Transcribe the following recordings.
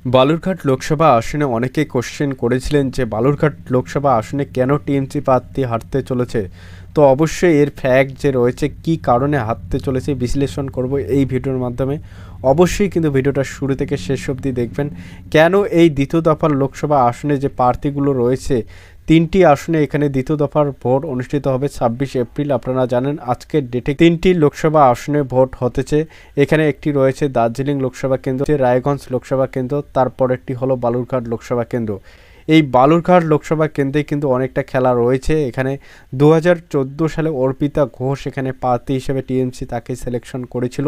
বালুরঘাট লোকসভা আসনে অনেকেই কোশ্চেন করেছিলেন যে বালুরঘাট লোকসভা আসনে কেন টিএমসি প্রার্থী হারতে চলেছে। তো অবশ্যই এর ফ্যাক্ট যে রয়েছে কী কারণে হারতে চলেছে বিশ্লেষণ করব এই ভিডিওর মাধ্যমে। অবশ্যই কিন্তু ভিডিওটা শুরু থেকে শেষ অবধি দেখবেন। কেন এই দ্বিতীয় দফার লোকসভা আসনে যে প্রার্থীগুলো রয়েছে, তিনটি আসনে এখানে দ্বিতীয় দফার ভোট অনুষ্ঠিত হবে 26 এপ্রিল। আপনারা জানেন আজকের ডেটে তিনটি লোকসভা আসনে ভোট হতেছে। এখানে একটি রয়েছে দার্জিলিং লোকসভা কেন্দ্র, রায়গঞ্জ লোকসভা কেন্দ্র, তারপর একটি হলো বালুরঘাট লোকসভা কেন্দ্র। এই বালুরঘাট লোকসভা কেন্দ্রে কিন্তু অনেকটা খেলা রয়েছে। এখানে 2014 সালে অর্পিতা ঘোষ এখানে প্রার্থী হিসেবে টিএমসি তাকে সিলেকশন করেছিল।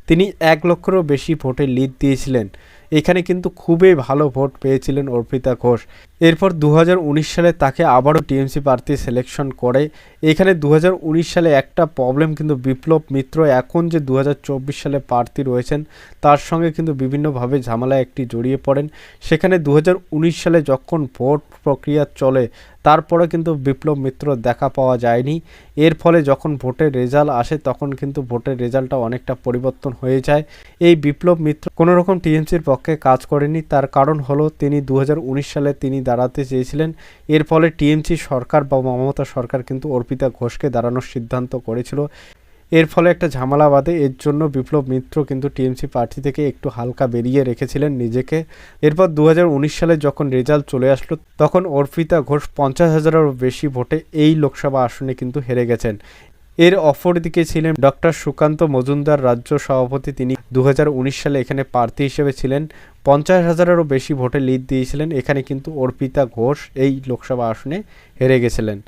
তিনি 1 লক্ষেরও বেশি ভোটে লিড দিয়েছিলেন। এখানে কিন্তু খুবই ভালো ভোট পেয়েছিলেন অর্পিতা ঘোষ। এরপর 2019 সালে তাকে আবারও টিএমসি প্রার্থী সিলেকশন করে। এখানে 2019 সালে একটা প্রবলেম কিন্তু বিপ্লব মিত্র এখন যে 2024 সালে প্রার্থী রয়েছেন তার সঙ্গে কিন্তু বিভিন্নভাবে ঝামেলায় একটি জড়িয়ে পড়েন। সেখানে 2019 সালে যখন ভোট প্রক্রিয়া চলে তারপরে কিন্তু বিপ্লব মিত্র দেখা পাওয়া যায়নি। এর ফলে যখন ভোটের রেজাল্ট আসে তখন কিন্তু ভোটের রেজাল্টটা অনেকটা পরিবর্তন হয়ে যায়। এই বিপ্লব মিত্র কোনো রকম টিএমসির পক্ষে কাজ করেনি। তার কারণ হলো তিনি 2019 সালে তিনি দাঁড়াতে চেয়েছিলেন। এর ফলে টিএমসি সরকার বা মমতা সরকার কিন্তু অর্পিতা ঘোষকে দাঁড়ানোর সিদ্ধান্ত করেছিল। এর ফলে একটা ঝামেলা বাঁধে। এর জন্য বিপ্লব মিত্র কিন্তু টিএমসি প্রার্থী থেকে একটু হালকা বেরিয়ে রেখেছিলেন নিজেকে। এরপর 2019 সালে যখন রেজাল্ট চলে আসলো তখন অর্পিতা ঘোষ 50,000-এরও বেশি ভোটে এই লোকসভা আসনে কিন্তু হেরে গেছেন। এর অপরদিকে ছিলেন ডক্টর সুকান্ত মজুমদার, রাজ্য সভাপতি। তিনি 2019 সালে এখানে প্রার্থী হিসেবে ছিলেন, 50,000-এরও বেশি ভোটে লিড দিয়েছিলেন। এখানে কিন্তু অর্পিতা ঘোষ এই লোকসভা আসনে হেরে গেছিলেন।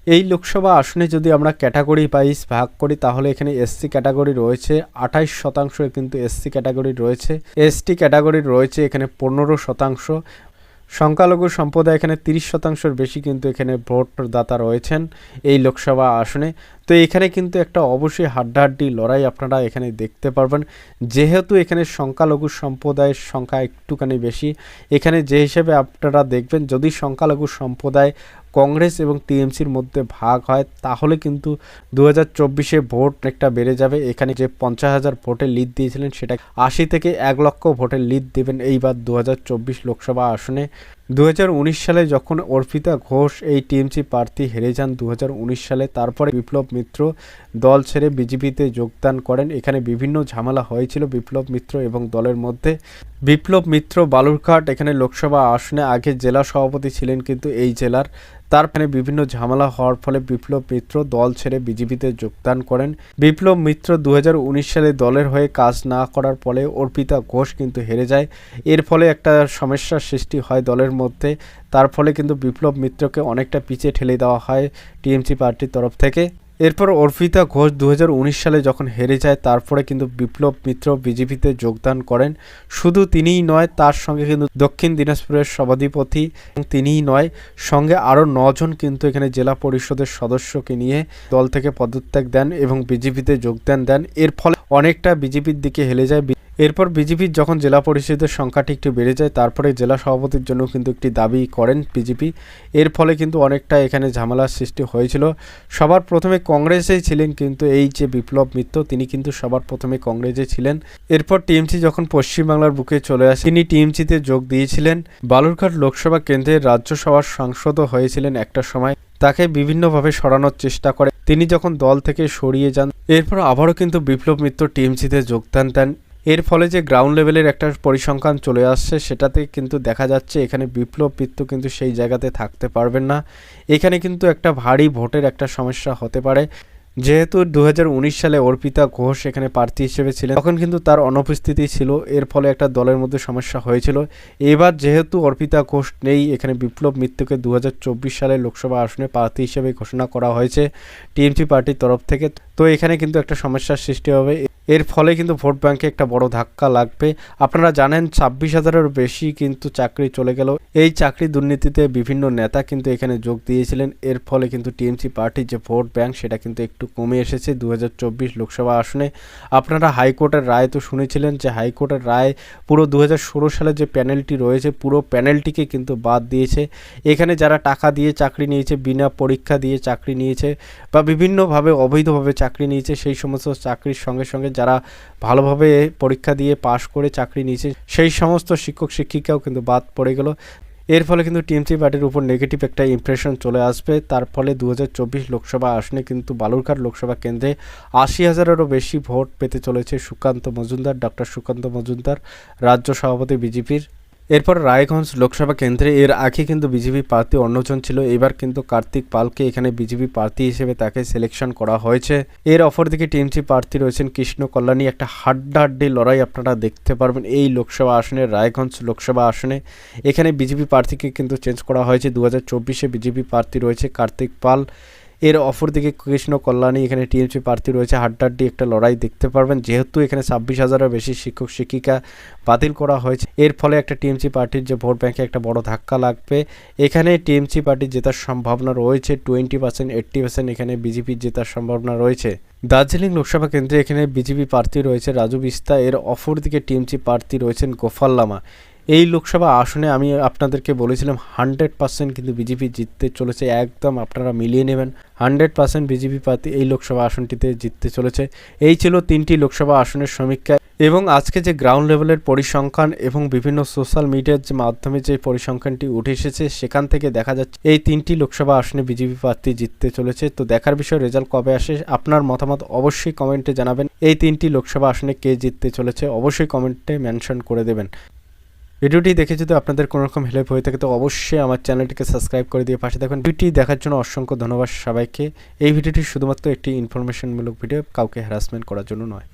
এই লোকসভা আসনে যদি আমরা ক্যাটাগরি ওয়াইজ ভাগ করি তাহলে এখানে এসসি ক্যাটাগরি রয়েছে 28%, কিন্তু এসসি ক্যাটাগরি রয়েছে, এসটি ক্যাটাগরি রয়েছে এখানে 15%, সংখ্যালঘু সম্প্রদায় এখানে 30%-এর বেশি কিন্তু এখানে ভোটদাতা রয়েছেন এই লোকসভা আসনে। তো এখানে কিন্তু একটা অবশ্যই হাড্ডাহাড্ডি লড়াই আপনারা এখানে দেখতে পারবেন। যেহেতু এখানে সংখ্যালঘু সম্প্রদায়ের সংখ্যা একটুখানি বেশি, এখানে যে হিসেবে আপনারা দেখবেন যদি সংখ্যালঘু সম্প্রদায় কংগ্রেস এবং টিএমসির মধ্যে ভাগ হয় তাহলে কিন্তু 2024-এ ভোট অনেকটা বেড়ে যাবে। এখানে যে 50,000 ভোটে লিড দিয়েছিলেন সেটা 80 থেকে 1 লক্ষ ভোটের লিড দেবেন এইবার 2024 লোকসভা আসনে। 2019 সালে যখন অর্পিতা ঘোষ এই টিএমসি প্রার্থী হেরে যান 2019 সালে, তারপরে বিপ্লব মিত্র দল ছেড়ে বিজেপিতে যোগদান করেন। এখানে বিভিন্ন ঝামেলা হয়েছিল বিপ্লব মিত্র এবং দলের মধ্যে। বিপ্লব মিত্র বালুরঘাট এখানে লোকসভা আসনে আগে জেলা সভাপতি ছিলেন কিন্তু এই জেলার, তারপরে বিভিন্ন ঝামেলা হওয়ার ফলে বিপ্লব মিত্র দল ছেড়ে বিজেপিতে যোগদান করেন। বিপ্লব মিত্র 2019 সালে দলের হয়ে কাজ না করার ফলে অর্পিতা ঘোষ কিন্তু হেরে যায়। এর ফলে একটা সমস্যার সৃষ্টি হয় দলের মধ্যে। তার ফলে কিন্তু বিপ্লব মিত্রকে অনেকটা পিছিয়ে ঠেলে দেওয়া হয় টিএমসি পার্টির তরফ থেকে। এরপর অর্পিতা ঘোষ 2019 সালে যখন হেরে যায় তারপরে কিন্তু বিপ্লব মিত্র বিজেপিতে যোগদান করেন। শুধু তিনিই নয়, তার সঙ্গে কিন্তু দক্ষিণ দিনাজপুরের সভাধিপতি তিনিই নয়, সঙ্গে আরও 9 জন কিন্তু এখানে জেলা পরিষদের সদস্যকে নিয়ে দল থেকে পদত্যাগ দেন এবং বিজেপিতে যোগদান দেন। এর ফলে অনেকটা বিজেপির দিকে হেলে যায়। এরপর বিজেপির যখন জেলা পরিষদের সংখ্যাটি একটু বেড়ে যায় তারপরে জেলা সভাপতির জন্য কিন্তু একটি দাবি করেন বিজেপি। এর ফলে কিন্তু অনেকটা এখানে ঝামেলার সৃষ্টি হয়েছিল। সবার প্রথমে কংগ্রেসেই ছিলেন কিন্তু এই যে বিপ্লব মিত্র তিনি কিন্তু সবার প্রথমে কংগ্রেসে ছিলেন। এরপর টিএমসি যখন পশ্চিমবাংলার বুকে চলে আসে তিনি টিএমসিতে যোগ দিয়েছিলেন। বালুরঘাট লোকসভা কেন্দ্রের রাজ্যসভার সাংসদও হয়েছিলেন একটা সময়। তাকে বিভিন্নভাবে সরানোর চেষ্টা করে, তিনি যখন দল থেকে সরিয়ে যান এরপর আবারও কিন্তু বিপ্লব মিত্র টিএমসিতে যোগদান দেন। এর ফলে যে গ্রাউন্ড লেভেলের একটা পরিসংখ্যান চলে আসছে সেটাতে কিন্তু দেখা যাচ্ছে এখানে বিপ্লব মিত্র কিন্তু সেই জায়গাতে থাকতে পারবেন না। এখানে কিন্তু একটা ভারী ভোটের একটা সমস্যা হতে পারে। যেহেতু 2019 সালে অর্পিতা ঘোষ এখানে প্রার্থী হিসেবে ছিলেন তখন কিন্তু তার অনুপস্থিতি ছিল, এর ফলে একটা দলের মধ্যে সমস্যা হয়েছিল। এবার যেহেতু অর্পিতা ঘোষ নেই এখানে বিপ্লব মিত্রকে 2024 সালে লোকসভা আসনে প্রার্থী হিসেবে ঘোষণা করা হয়েছে টিএমসি পার্টির তরফ থেকে। তো এখানে কিন্তু একটা সমস্যার সৃষ্টি হবে। এর ফলে কিন্তু ভোট ব্যাংকে একটা বড় ধাক্কা লাগবে। আপনারা জানেন 26,000-এর বেশি কিন্তু চাকরি চলে গেল। এই চাকরি দুর্নীতিতে বিভিন্ন নেতা কিন্তু এখানে যোগ দিয়েছিলেন। এর ফলে কিন্তু টিএমসি পার্টির যে ভোট ব্যাংক সেটা কিন্তু একটু কমে এসেছে 2024 লোকসভা আসনে। আপনারা হাইকোর্টের রায় তো শুনেছিলেন যে হাইকোর্টের রায় পুরো 2016 সালে যে প্যানেলটি রয়েছে পুরো প্যানেলটিকে কিন্তু বাদ দিয়েছে। এখানে যারা টাকা দিয়ে চাকরি নিয়েছে, বিনা পরীক্ষা দিয়ে চাকরি নিয়েছে বা বিভিন্নভাবে অবৈধভাবে চাকরি নিয়েছে সেই সমস্ত চাকরির সঙ্গে সঙ্গে যারা ভালোভাবে পরীক্ষা দিয়ে পাশ করে চাকরি নিয়েছে সেই সমস্ত শিক্ষক শিক্ষিকাও কিন্তু বাদ পড়ে গেল। এর ফলে কিন্তু টিএমসি পার্টির উপর নেগেটিভ একটা ইমপ্রেশন চলে আসবে। তার ফলে 2024 লোকসভা আসনে কিন্তু বালুরঘাট লোকসভা কেন্দ্রে 80,000-এরও বেশি ভোট পেতে চলেছে সুকান্ত মজুমদার, ডক্টর সুকান্ত মজুমদার, রাজ্য সভাপতি বিজেপির। এরপর রায়গঞ্জ লোকসভা কেন্দ্রে এর আগে কিন্তু বিজেপি প্রার্থী অন্যজন ছিল, এবার কিন্তু কার্তিক পালকে এখানে বিজেপি প্রার্থী হিসেবে তাকে সিলেকশন করা হয়েছে। এর অপরদিকে টিএমসি প্রার্থী রয়েছেন কৃষ্ণ কল্যাণী। একটা হাড্ডাহাড্ডি লড়াই আপনারা দেখতে পারবেন এই লোকসভা আসনে, রায়গঞ্জ লোকসভা আসনে। এখানে বিজেপি প্রার্থীকে কিন্তু চেঞ্জ করা হয়েছে। 2024-এ বিজেপি প্রার্থী রয়েছে কার্তিক পাল, এর অপরদিকে কৃষ্ণ কল্যাণী, এখানে টিএমসি প্রার্থী রয়েছে। হাড্ডাহাড্ডি একটা লড়াই দেখতে পারবেন, যেহেতু এখানে 26,000-এর বেশি শিক্ষক শিক্ষিকা বাতিল করা হয়েছে। এর ফলে একটা টিএমসি পার্টির যে ভোট ব্যাংকে একটা বড় ধাক্কা লাগবে। এখানে টিএমসি পার্টির জেতার সম্ভাবনা রয়েছে 20%, 80% এখানে বিজেপির জেতার সম্ভাবনা রয়েছে। দার্জিলিং লোকসভা কেন্দ্রে এখানে বিজেপি প্রার্থী রয়েছে রাজু বিস্তা, এর অপরদিকে টিএমসি প্রার্থী রয়েছেন গোপাল লামা। এই লোকসভা আসনে আমি আপনাদেরকে বলেছিলাম 100% কিন্তু বিজেপি জিততে চলেছে, একদম আপনারা মিলিয়ে নেবেন। 100% বিজেপি প্রার্থী এই লোকসভা আসনটিতে জিততে চলেছে। এই ছিল 3টি লোকসভা আসনের সমীক্ষা এবং আজকে যে গ্রাউন্ড লেভেলের পরিসংখ্যান এবং বিভিন্ন সোশ্যাল মিডিয়ার যে মাধ্যমে যে পরিসংখ্যানটি উঠে এসেছে সেখান থেকে দেখা যাচ্ছে এই 3টি লোকসভা আসনে বিজেপি প্রার্থী জিততে চলেছে। তো দেখার বিষয় রেজাল্ট কবে আসে, আপনার মতামত অবশ্যই কমেন্টে জানাবেন। এই 3টি লোকসভা আসনে কে জিততে চলেছে অবশ্যই কমেন্টে মেনশন করে দেবেন। ভিডিওটি দেখে যদি আপনাদের কোনো রকম হেল্প হয়ে থাকে তো অবশ্যই আমার চ্যানেলটিকে সাবস্ক্রাইব করে দিয়ে পাশে থাকবেন। ভিডিওটি দেখার জন্য অসংখ্য ধন্যবাদ সবাইকে। এই ভিডিওটি শুধুমাত্র একটি ইনফরমেশনমূলক ভিডিও, কাউকে হ্যারাসমেন্ট করার জন্য নয়।